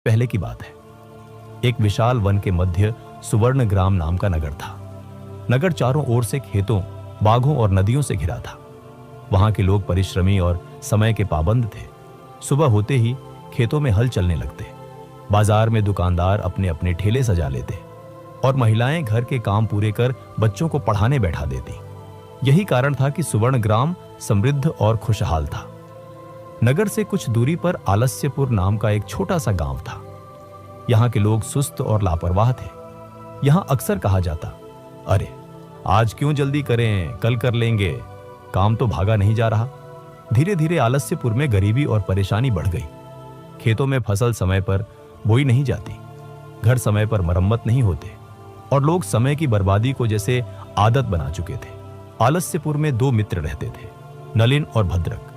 पहले की बात है। एक विशाल वन के मध्य सुवर्ण ग्राम नाम का नगर था। नगर चारों ओर से खेतों, बागों और नदियों से घिरा था। वहां के लोग परिश्रमी और समय के पाबंद थे। सुबह होते ही खेतों में हल चलने लगते, बाजार में दुकानदार अपने अपने ठेले सजा लेते और महिलाएं घर के काम पूरे कर बच्चों को पढ़ाने बैठा देती। यही कारण था कि सुवर्ण ग्राम समृद्ध और खुशहाल था। नगर से कुछ दूरी पर आलस्यपुर नाम का एक छोटा सा गांव था। यहाँ के लोग सुस्त और लापरवाह थे। यहाँ अक्सर कहा जाता, अरे आज क्यों जल्दी करें, कल कर लेंगे, काम तो भागा नहीं जा रहा। धीरे धीरे आलस्यपुर में गरीबी और परेशानी बढ़ गई। खेतों में फसल समय पर बोई नहीं जाती, घर समय पर मरम्मत नहीं होते और लोग समय की बर्बादी को जैसे आदत बना चुके थे। आलस्यपुर में दो मित्र रहते थे, नलिन और भद्रक।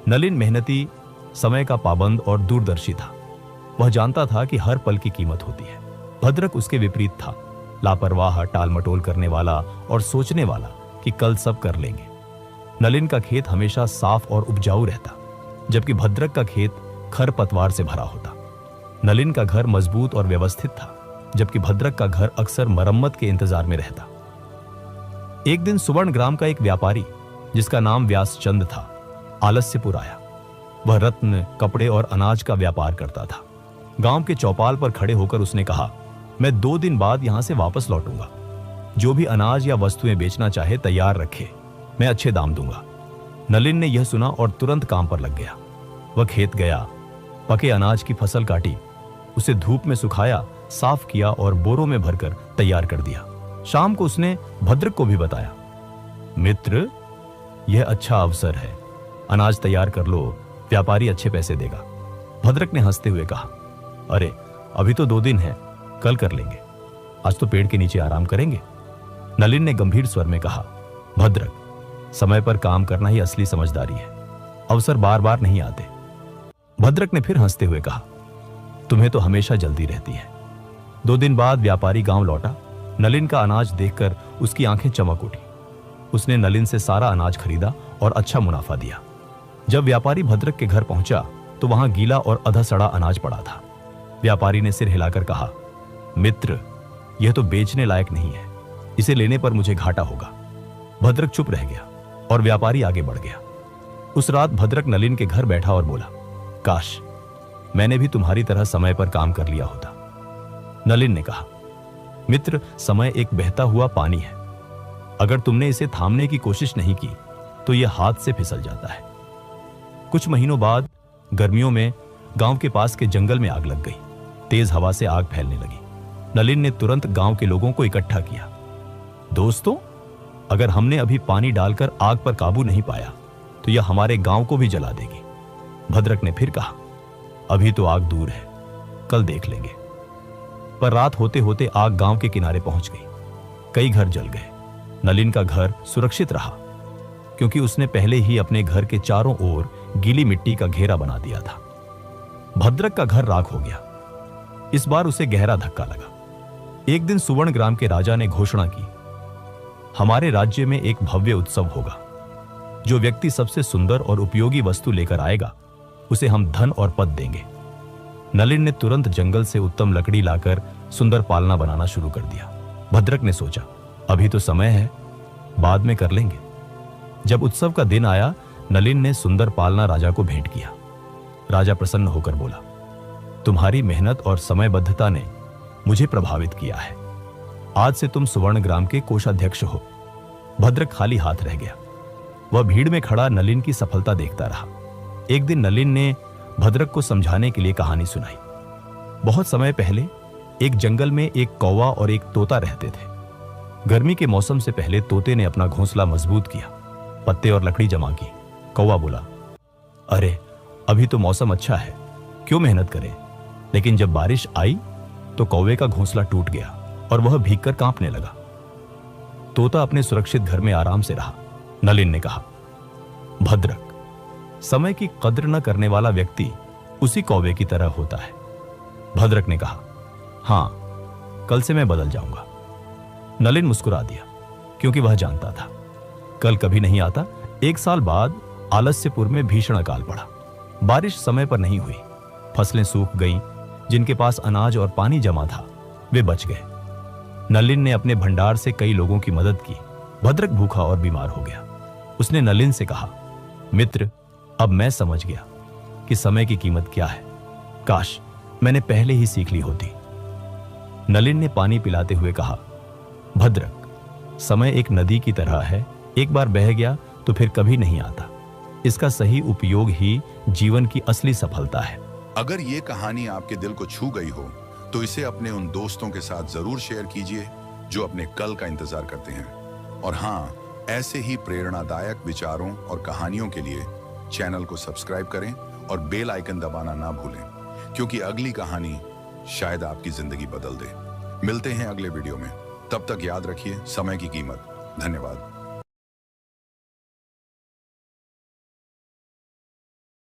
नलिन मेहनती, समय का पाबंद और दूरदर्शी था। वह जानता था कि हर पल की कीमत होती है। भद्रक उसके विपरीत था, लापरवाह, टालमटोल करने वाला और सोचने वाला कि कल सब कर लेंगे। नलिन का खेत हमेशा साफ और उपजाऊ रहता, जबकि भद्रक का खेत खरपतवार से भरा होता। नलिन का घर मजबूत और व्यवस्थित था, जबकि भद्रक का घर अक्सर मरम्मत के इंतजार में रहता। एक दिन सुवर्ण ग्राम का एक व्यापारी, जिसका नाम व्यासचंद था, आलस्यपुर आया। वह रत्न, कपड़े और अनाज का व्यापार करता था। गांव के चौपाल पर खड़े होकर उसने कहा, मैं 2 दिन बाद यहां से वापस लौटूंगा। जो भी अनाज या वस्तुएं बेचना चाहे तैयार रखे, मैं अच्छे दाम दूंगा। नलिन ने यह सुना और तुरंत काम पर लग गया। वह खेत गया, पके अनाज की फसल काटी, उसे धूप में सुखाया, साफ किया और बोरों में भरकर तैयार कर दिया। शाम को उसने भद्रक को भी बताया, मित्र, यह अच्छा अवसर है, अनाज तैयार कर लो, व्यापारी अच्छे पैसे देगा। भद्रक ने हंसते हुए कहा, अरे अभी तो 2 दिन है, कल कर लेंगे, आज तो पेड़ के नीचे आराम करेंगे। नलिन ने गंभीर स्वर में कहा, भद्रक, समय पर काम करना ही असली समझदारी है, अवसर बार बार नहीं आते। भद्रक ने फिर हंसते हुए कहा, तुम्हें तो हमेशा जल्दी रहती है। 2 दिन बाद व्यापारी गांव लौटा। नलिन का अनाज देखकर उसकी आंखें चमक उठी। उसने नलिन से सारा अनाज खरीदा और अच्छा मुनाफा दिया। जब व्यापारी भद्रक के घर पहुंचा तो वहां गीला और अधा सड़ा अनाज पड़ा था। व्यापारी ने सिर हिलाकर कहा, मित्र, यह तो बेचने लायक नहीं है, इसे लेने पर मुझे घाटा होगा। भद्रक चुप रह गया और व्यापारी आगे बढ़ गया। उस रात भद्रक नलिन के घर बैठा और बोला, काश मैंने भी तुम्हारी तरह समय पर काम कर लिया होता। नलिन ने कहा, मित्र, समय एक बहता हुआ पानी है। अगर तुमने इसे थामने की कोशिश नहीं की तो यह हाथ से फिसल जाता है। कुछ महीनों बाद गर्मियों में गांव के पास के जंगल में आग लग गई। तेज हवा से आग फैलने लगी। नलिन ने तुरंत गांव के लोगों को इकट्ठा किया। दोस्तों, अगर हमने अभी पानी डालकर आग पर काबू नहीं पाया तो यह हमारे गांव को भी जला देगी। भद्रक ने फिर कहा, अभी तो आग दूर है, कल देख लेंगे। पर रात होते होते आग गांव के किनारे पहुंच गई। कई घर जल गए। नलिन का घर सुरक्षित रहा, क्योंकि उसने पहले ही अपने घर के चारों ओर गीली मिट्टी का घेरा बना दिया था। भद्रक का घर राख हो गया। इस बार उसे गहरा धक्का लगा। एक दिन सुवर्ण ग्राम के राजा ने घोषणा की, हमारे राज्य में एक भव्य उत्सव होगा। जो व्यक्ति सबसे सुंदर और उपयोगी वस्तु लेकर आएगा, उसे हम धन और पद देंगे। नलिन ने तुरंत जंगल से उत्तम लकड़ी लाकर सुंदर पालना बनाना शुरू कर दिया। भद्रक ने सोचा, अभी तो समय है, बाद में कर लेंगे। जब उत्सव का दिन आया, नलिन ने सुंदर पालना राजा को भेंट किया। राजा प्रसन्न होकर बोला, तुम्हारी मेहनत और समयबद्धता ने मुझे प्रभावित किया है। आज से तुम सुवर्ण ग्राम के कोषाध्यक्ष हो। भद्रक खाली हाथ रह गया। वह भीड़ में खड़ा नलिन की सफलता देखता रहा। एक दिन नलिन ने भद्रक को समझाने के लिए कहानी सुनाई। बहुत समय पहले एक जंगल में एक कौवा और एक तोता रहते थे। गर्मी के मौसम से पहले तोते ने अपना घोंसला मजबूत किया, पत्ते और लकड़ी जमा की। कौवा बोला, अरे अभी तो मौसम अच्छा है, क्यों मेहनत करें। लेकिन जब बारिश आई तो कौवे का घोंसला टूट गया और वह भीगकर कांपने लगा। तोता अपने सुरक्षित घर में आराम से रहा। नलिन ने कहा, भद्रक, समय की कद्र न करने वाला व्यक्ति उसी कौवे की तरह होता है। भद्रक ने कहा, हां, कल से मैं बदल जाऊंगा। नलिन मुस्कुरा दिया, क्योंकि वह जानता था कल कभी नहीं आता। 1 साल बाद आलस्यपुर में भीषण अकाल पड़ा। बारिश समय पर नहीं हुई, फसलें सूख गईं, जिनके पास अनाज और पानी जमा था वे बच गए। नलिन ने अपने भंडार से कई लोगों की मदद की। भद्रक भूखा और बीमार हो गया। उसने नलिन से कहा, मित्र, अब मैं समझ गया कि समय की कीमत क्या है। काश मैंने पहले ही सीख ली होती। नलिन ने पानी पिलाते हुए कहा, भद्रक, समय एक नदी की तरह है, एक बार बह गया तो फिर कभी नहीं आता। इसका सही उपयोग ही जीवन की असली सफलता है। अगर ये कहानी आपके दिल को छू गई हो तो इसे अपने उन दोस्तों के साथ जरूर शेयर कीजिए जो अपने कल का इंतजार करते हैं। और हाँ, ऐसे ही प्रेरणादायक विचारों और कहानियों के लिए चैनल को सब्सक्राइब करें और बेल आइकन दबाना ना भूलें, क्योंकि अगली कहानी शायद आपकी जिंदगी बदल दे। मिलते हैं अगले वीडियो में, तब तक याद रखिए समय की कीमत। धन्यवाद।